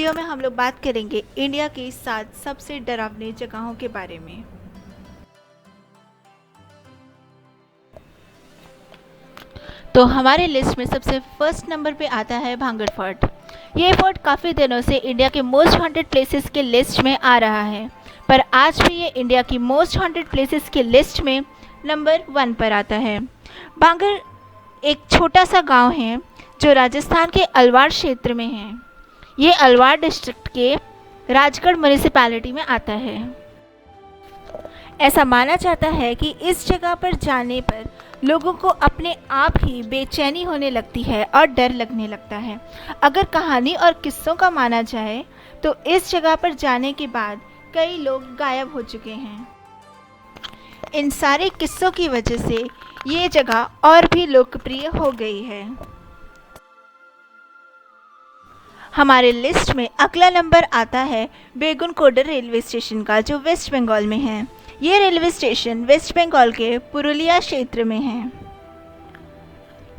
Video में हम लोग बात करेंगे इंडिया की 7 सबसे डरावनी जगहों के बारे में। तो हमारे लिस्ट में सबसे फर्स्ट नंबर पे आता है भांगड़ फोर्ट। ये फोर्ट काफ़ी दिनों से इंडिया के मोस्ट हॉन्टेड प्लेसेस के लिस्ट में आ रहा है, पर आज भी ये इंडिया की मोस्ट हॉन्टेड प्लेसेस के लिस्ट में नंबर 1 पर आता है। भांगड़ एक छोटा सा गांव है जो राजस्थान के अलवार क्षेत्र में है। ये अलवार डिस्ट्रिक्ट के राजगढ़ म्यूनिसिपैलिटी में आता है। ऐसा माना जाता है कि इस जगह पर जाने पर लोगों को अपने आप ही बेचैनी होने लगती है और डर लगने लगता है। अगर कहानी और किस्सों का माना जाए तो इस जगह पर जाने के बाद कई लोग गायब हो चुके हैं। इन सारे किस्सों की वजह से ये जगह और भी लोकप्रिय हो गई है। हमारे लिस्ट में अगला नंबर आता है बेगुनकोडर रेलवे स्टेशन का, जो वेस्ट बंगाल में है। ये रेलवे स्टेशन वेस्ट बंगाल के पुरुलिया क्षेत्र में है।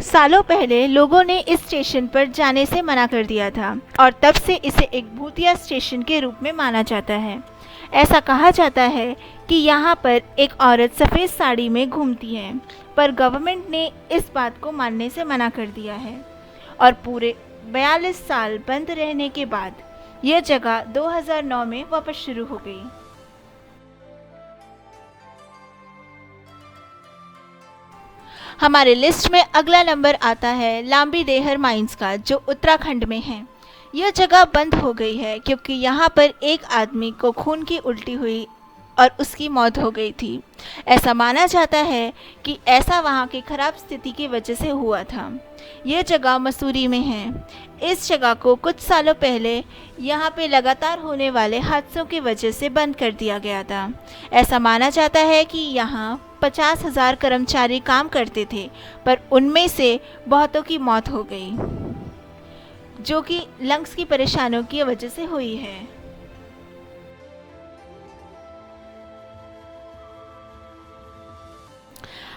सालों पहले लोगों ने इस स्टेशन पर जाने से मना कर दिया था और तब से इसे एक भूतिया स्टेशन के रूप में माना जाता है। ऐसा कहा जाता है कि यहाँ पर एक औरत सफ़ेद साड़ी में घूमती है, पर गवर्नमेंट ने इस बात को मानने से मना कर दिया है और पूरे 42 साल बंद रहने के बाद यह जगह 2009 में वापस शुरू हो गई। हमारे लिस्ट में अगला नंबर आता है लांबी देहर माइंस का, जो उत्तराखंड में है। यह जगह बंद हो गई है क्योंकि यहाँ पर एक आदमी को खून की उल्टी हुई और उसकी मौत हो गई थी। ऐसा माना जाता है कि ऐसा वहाँ की खराब स्थिति की वजह से हुआ था। यह जगह मसूरी में है। इस जगह को कुछ सालों पहले यहाँ पे लगातार होने वाले हादसों की वजह से बंद कर दिया गया था। ऐसा माना जाता है कि यहाँ 50,000 कर्मचारी काम करते थे, पर उनमें से बहुतों की मौत हो गई, जो कि लंग्स की परेशानियों की वजह से हुई है।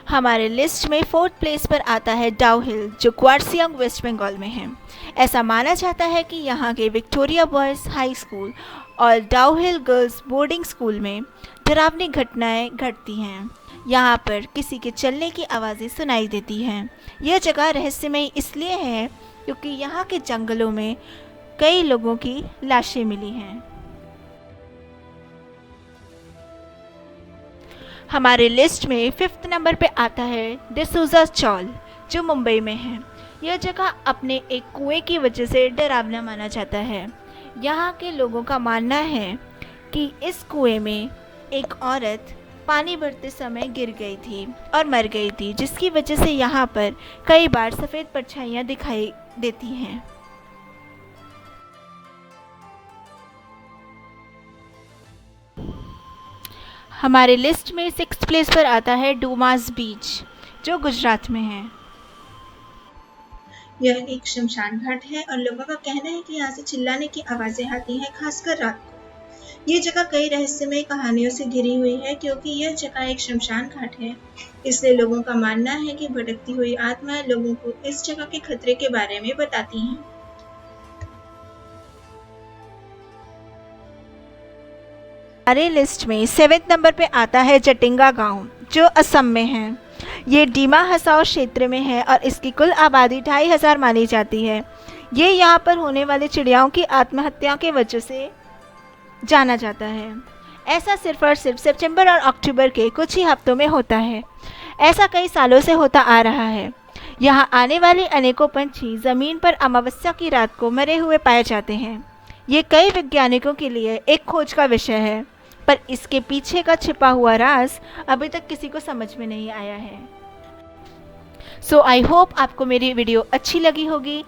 हमारे लिस्ट में 4th प्लेस पर आता है डाउ हिल, जो क्वार्सियांग वेस्ट बंगाल में है। ऐसा माना जाता है कि यहाँ के विक्टोरिया बॉयज़ हाई स्कूल और डाउ हिल गर्ल्स बोर्डिंग स्कूल में डरावनी घटनाएं घटती हैं। यहाँ पर किसी के चलने की आवाज़ें सुनाई देती हैं। यह जगह रहस्यमय इसलिए है क्योंकि यहाँ के जंगलों में कई लोगों की लाशें मिली हैं। हमारे लिस्ट में 5th नंबर पे आता है डिसूजा चौल, जो मुंबई में है। यह जगह अपने एक कुएं की वजह से डरावना माना जाता है। यहाँ के लोगों का मानना है कि इस कुएं में एक औरत पानी भरते समय गिर गई थी और मर गई थी, जिसकी वजह से यहाँ पर कई बार सफ़ेद परछाइयाँ दिखाई देती हैं। हमारे लिस्ट में 6th प्लेस पर आता है डूमास बीच, जो गुजरात में है। यह एक शमशान घाट है और लोगों का कहना है कि यहाँ से चिल्लाने की आवाजें आती हैं, खासकर रात को। ये जगह कई रहस्यमय कहानियों से घिरी हुई है क्योंकि यह जगह एक शमशान घाट है, इसलिए लोगों का मानना है कि भटकती हुई आत्माएं लोगों को इस जगह के खतरे के बारे में बताती हैं। हमारे लिस्ट में 7th नंबर पे आता है जटिंगा गांव, जो असम में है। ये डीमा हसाओ क्षेत्र में है और इसकी कुल आबादी 2,500 मानी जाती है। ये यहाँ पर होने वाले चिड़ियाओं की आत्महत्या के वजह से जाना जाता है। ऐसा सिर्फ और सिर्फ सितंबर और अक्टूबर के कुछ ही हफ्तों में होता है। ऐसा कई सालों से होता आ रहा है। यहाँ आने वाले अनेकों पंछी ज़मीन पर अमावस्या की रात को मरे हुए पाए जाते हैं। ये कई वैज्ञानिकों के लिए एक खोज का विषय है, पर इसके पीछे का छिपा हुआ राज अभी तक किसी को समझ में नहीं आया है। सो आई होप आपको मेरी वीडियो अच्छी लगी होगी।